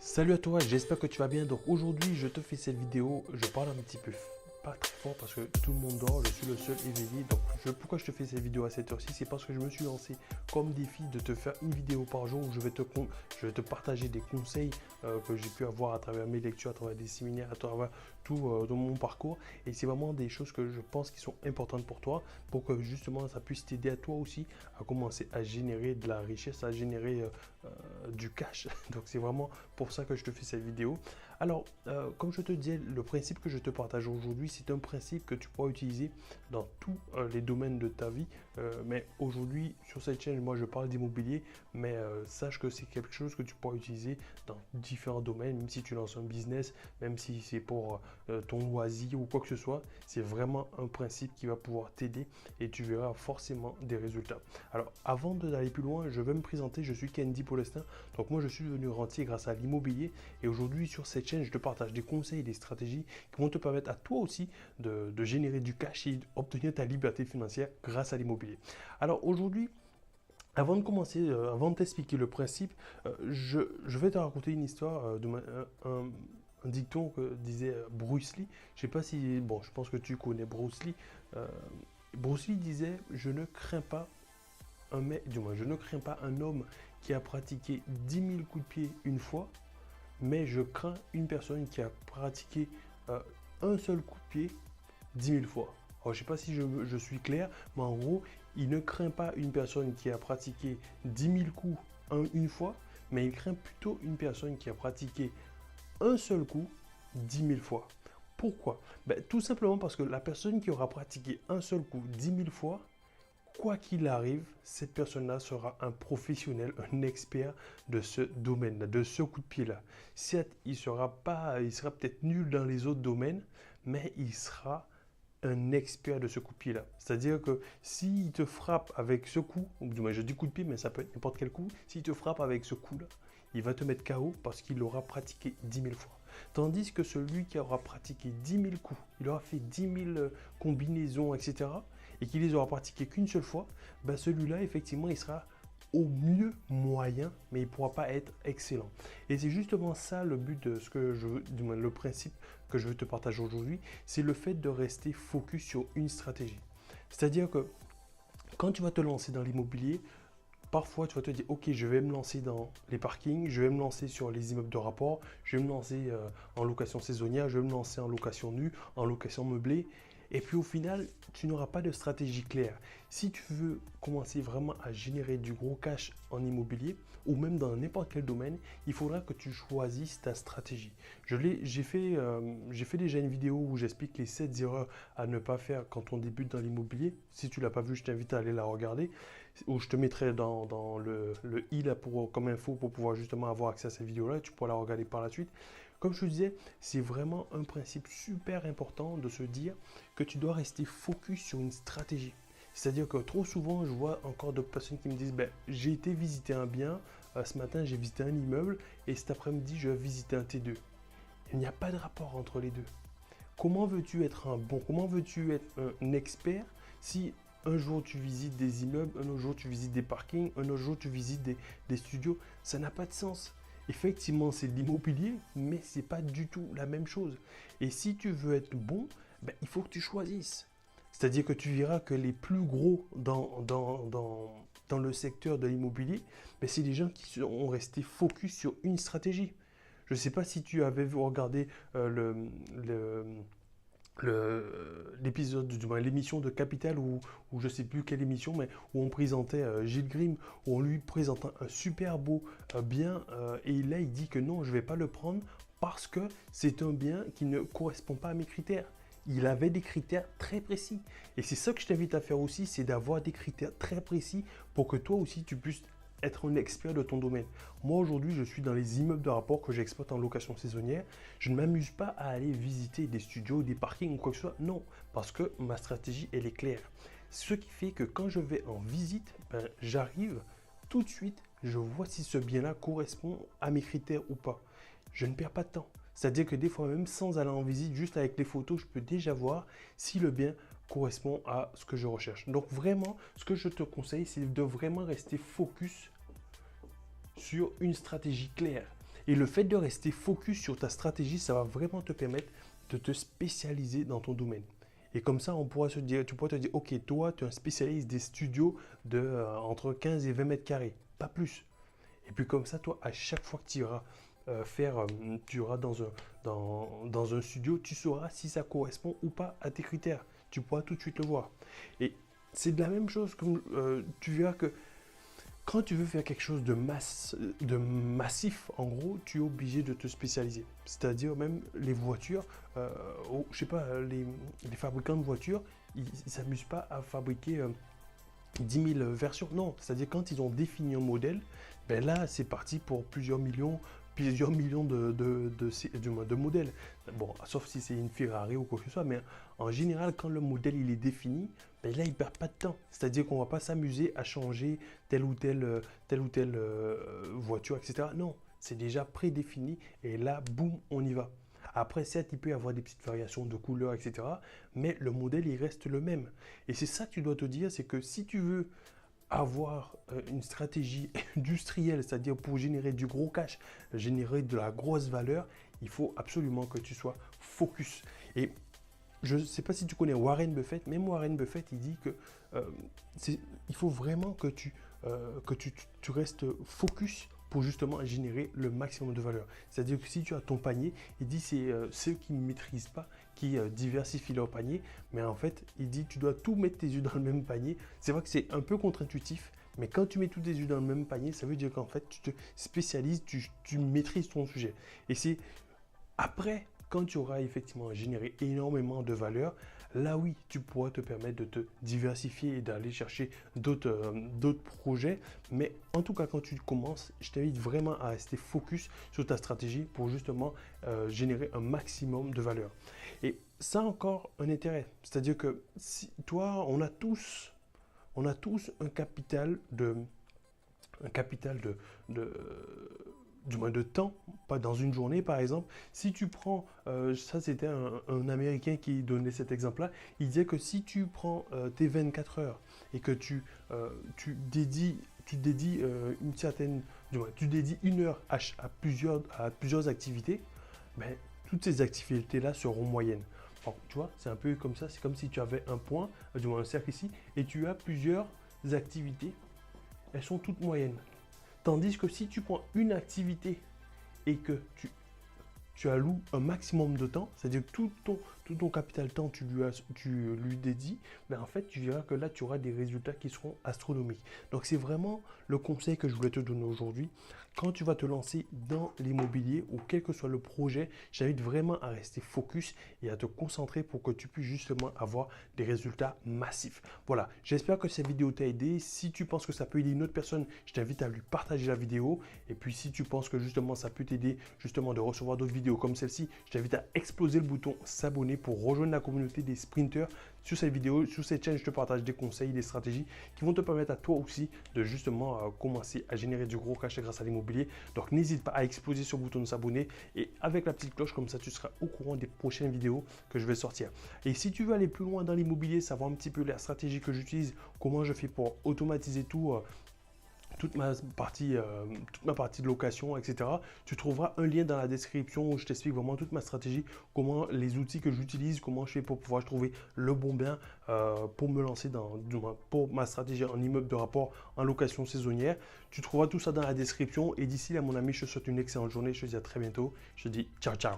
Salut à toi, j'espère que tu vas bien. Donc aujourd'hui, je te fais cette vidéo. Je parle un petit peu pas très fort parce que tout le monde dort. Je suis le seul éveillé. Donc pourquoi je te fais cette vidéo à cette heure-ci? C'est parce que je me suis lancé comme défi de te faire une vidéo par jour où je vais te partager des conseils que j'ai pu avoir à travers mes lectures, à travers des séminaires, à travers tout dans mon parcours. Et c'est vraiment des choses que je pense qui sont importantes pour toi, pour que justement ça puisse t'aider à toi aussi à commencer à générer de la richesse, à générer du cash. Donc c'est vraiment pour ça que je te fais cette vidéo. Alors, comme je te disais, le principe que je te partage aujourd'hui, c'est un principe que tu pourras utiliser dans tous les domaines de ta vie. Mais aujourd'hui, sur cette chaîne, moi, je parle d'immobilier, mais sache que c'est quelque chose que tu pourras utiliser dans différents domaines, même si tu lances un business, même si c'est pour ton loisir ou quoi que ce soit. C'est vraiment un principe qui va pouvoir t'aider et tu verras forcément des résultats. Alors, avant d'aller plus loin, je vais me présenter. Je suis Candy pour l'instant. Donc, moi, je suis devenu rentier grâce à l'immobilier. Et aujourd'hui, sur cette chaîne, je te partage des conseils, des stratégies qui vont te permettre à toi aussi de générer du cash et d'obtenir ta liberté financière grâce à l'immobilier. Alors aujourd'hui, avant de commencer, avant de t'expliquer le principe, je vais te raconter une histoire un dicton que disait Bruce Lee. Je sais pas si, bon, je pense que tu connais Bruce Lee. Euh, Bruce Lee disait, je ne crains pas un mec, du moins, je ne crains pas un homme qui a pratiqué 10 000 coups de pied une fois, mais je crains une personne qui a pratiqué euh, un seul coup de pied 10 000 fois. Alors, je ne sais pas si je suis clair, mais en gros, il ne craint pas une personne qui a pratiqué 10 000 coups une fois, mais il craint plutôt une personne qui a pratiqué un seul coup 10 000 fois. Pourquoi? Ben, tout simplement parce que la personne qui aura pratiqué un seul coup 10 000 fois, quoi qu'il arrive, cette personne-là sera un professionnel, un expert de ce domaine-là, de ce coup de pied-là. Certes, il sera peut-être nul dans les autres domaines, mais il sera un expert de ce coup de pied-là. C'est-à-dire que s'il te frappe avec ce coup, ou du moins je dis coup de pied, mais ça peut être n'importe quel coup, s'il te frappe avec ce coup-là, il va te mettre KO parce qu'il l'aura pratiqué 10 000 fois. Tandis que celui qui aura pratiqué 10 000 coups, il aura fait 10 000 combinaisons, etc., et qu'il les aura pratiquées qu'une seule fois, ben celui-là, effectivement, il sera au mieux moyen, mais il ne pourra pas être excellent. Et c'est justement ça le but de ce que je veux, du moins le principe que je veux te partager aujourd'hui, c'est le fait de rester focus sur une stratégie. C'est-à-dire que quand tu vas te lancer dans l'immobilier, parfois tu vas te dire, ok, je vais me lancer dans les parkings, je vais me lancer sur les immeubles de rapport, je vais me lancer en location saisonnière, je vais me lancer en location nue, en location meublée. Et puis au final, tu n'auras pas de stratégie claire. Si tu veux commencer vraiment à générer du gros cash en immobilier ou même dans n'importe quel domaine, il faudra que tu choisisses ta stratégie. J'ai fait déjà une vidéo où j'explique les 7 erreurs à ne pas faire quand on débute dans l'immobilier. Si tu ne l'as pas vue, je t'invite à aller la regarder. Où je te mettrai dans le i là comme info pour pouvoir justement avoir accès à cette vidéo-là. Tu pourras la regarder par la suite. Comme je te disais, c'est vraiment un principe super important de se dire que tu dois rester focus sur une stratégie. C'est-à-dire que trop souvent, je vois encore d'autres personnes qui me disent ben, j'ai été visiter un bien, ce matin j'ai visité un immeuble et cet après-midi je vais visiter un T2. Il n'y a pas de rapport entre les deux. Comment veux-tu être comment veux-tu être un expert si un jour tu visites des immeubles, un autre jour tu visites des parkings, un autre jour tu visites des studios? Ça n'a pas de sens. Effectivement, c'est de l'immobilier, mais ce n'est pas du tout la même chose. Et si tu veux être bon, ben, il faut que tu choisisses. C'est-à-dire que tu verras que les plus gros dans le secteur de l'immobilier, ben, c'est des gens qui ont resté focus sur une stratégie. Je ne sais pas si tu avais regardé l'épisode, du moins l'émission de Capital ou je ne sais plus quelle émission, mais où on présentait Gilles Grimm, où on lui présentait un super beau bien, et là il dit que non, je ne vais pas le prendre parce que c'est un bien qui ne correspond pas à mes critères. Il avait des critères très précis. Et c'est ça que je t'invite à faire aussi, c'est d'avoir des critères très précis pour que toi aussi tu puisses être un expert de ton domaine. Moi aujourd'hui, je suis dans les immeubles de rapport que j'exploite en location saisonnière. Je ne m'amuse pas à aller visiter des studios, des parkings ou quoi que ce soit. Non, parce que ma stratégie, elle est claire. Ce qui fait que quand je vais en visite, ben, j'arrive tout de suite, je vois si ce bien-là correspond à mes critères ou pas. Je ne perds pas de temps. C'est-à-dire que des fois, même sans aller en visite, juste avec les photos, je peux déjà voir si le bien correspond à ce que je recherche. Donc vraiment, ce que je te conseille, c'est de vraiment rester focus sur une stratégie claire. Et le fait de rester focus sur ta stratégie, ça va vraiment te permettre de te spécialiser dans ton domaine. Et comme ça, on pourra se dire, tu pourras te dire, ok, toi, tu es un spécialiste des studios de entre 15 et 20 mètres carrés, pas plus. Et puis comme ça, toi, à chaque fois que tu iras tu iras dans un studio, tu sauras si ça correspond ou pas à tes critères. Tu pourras tout de suite le voir. Et c'est de la même chose, comme tu verras que quand tu veux faire quelque chose de massif, en gros, tu es obligé de te spécialiser. C'est-à-dire même les voitures, je sais pas, les fabricants de voitures, ils ne s'amusent pas à fabriquer 10 000 versions. Non, c'est-à-dire quand ils ont défini un modèle, ben là, c'est parti pour plusieurs millions de modèles. Bon, sauf si c'est une Ferrari ou quoi que ce soit, mais en général, quand le modèle il est défini, ben là, il ne perd pas de temps. C'est-à-dire qu'on ne va pas s'amuser à changer telle ou telle voiture, etc. Non, c'est déjà prédéfini et là, boum, on y va. Après, certes, il peut y avoir des petites variations de couleurs, etc. Mais le modèle, il reste le même. Et c'est ça que tu dois te dire, c'est que si tu veux avoir une stratégie industrielle, c'est-à-dire pour générer du gros cash, générer de la grosse valeur, il faut absolument que tu sois focus. Et je ne sais pas si tu connais Warren Buffett, même Warren Buffett, il dit que il faut vraiment que tu restes focus pour justement générer le maximum de valeur. C'est-à-dire que si tu as ton panier, il dit c'est ceux qui ne maîtrisent pas qui diversifient leur panier, mais en fait, il dit tu dois tout mettre tes yeux dans le même panier. C'est vrai que c'est un peu contre-intuitif, mais quand tu mets tous tes yeux dans le même panier, ça veut dire qu'en fait, tu te spécialises, tu maîtrises ton sujet. Et c'est après, quand tu auras effectivement généré énormément de valeur, là oui, tu pourras te permettre de te diversifier et d'aller chercher d'autres projets. Mais en tout cas, quand tu commences, je t'invite vraiment à rester focus sur ta stratégie pour justement générer un maximum de valeur. Et ça a encore un intérêt. C'est-à-dire que si toi, on a tous un capital du moins de temps, pas dans une journée par exemple. Si tu prends, ça c'était un Américain qui donnait cet exemple-là, il disait que si tu prends tes 24 heures et que tu dédies une certaine, du moins, tu dédies une heure à plusieurs activités, ben, toutes ces activités-là seront moyennes. Bon, tu vois, c'est un peu comme ça, c'est comme si tu avais un point, du moins un cercle ici, et tu as plusieurs activités, elles sont toutes moyennes. Tandis que si tu prends une activité et que tu alloues un maximum de temps, c'est-à-dire que tout ton capital temps, tu lui dédies, ben en fait, tu verras que là, tu auras des résultats qui seront astronomiques. Donc, c'est vraiment le conseil que je voulais te donner aujourd'hui. Quand tu vas te lancer dans l'immobilier ou quel que soit le projet, j'invite vraiment à rester focus et à te concentrer pour que tu puisses justement avoir des résultats massifs. Voilà, j'espère que cette vidéo t'a aidé. Si tu penses que ça peut aider une autre personne, je t'invite à lui partager la vidéo. Et puis, si tu penses que justement ça peut t'aider justement de recevoir d'autres vidéos comme celle-ci, je t'invite à exploser le bouton s'abonner pour rejoindre la communauté des sprinters. Sur cette vidéo, sur cette chaîne, je te partage des conseils, des stratégies qui vont te permettre à toi aussi de justement commencer à générer du gros cash grâce à l'immobilier. Donc, n'hésite pas à exploser sur le bouton de s'abonner et avec la petite cloche, comme ça, tu seras au courant des prochaines vidéos que je vais sortir. Et si tu veux aller plus loin dans l'immobilier, savoir un petit peu la stratégie que j'utilise, comment je fais pour automatiser tout, toute ma partie de location, etc. Tu trouveras un lien dans la description où je t'explique vraiment toute ma stratégie, comment les outils que j'utilise, comment je fais pour pouvoir trouver le bon bien pour me lancer pour ma stratégie en immeuble de rapport en location saisonnière. Tu trouveras tout ça dans la description et d'ici là, mon ami, je te souhaite une excellente journée. Je te dis à très bientôt. Je te dis ciao, ciao.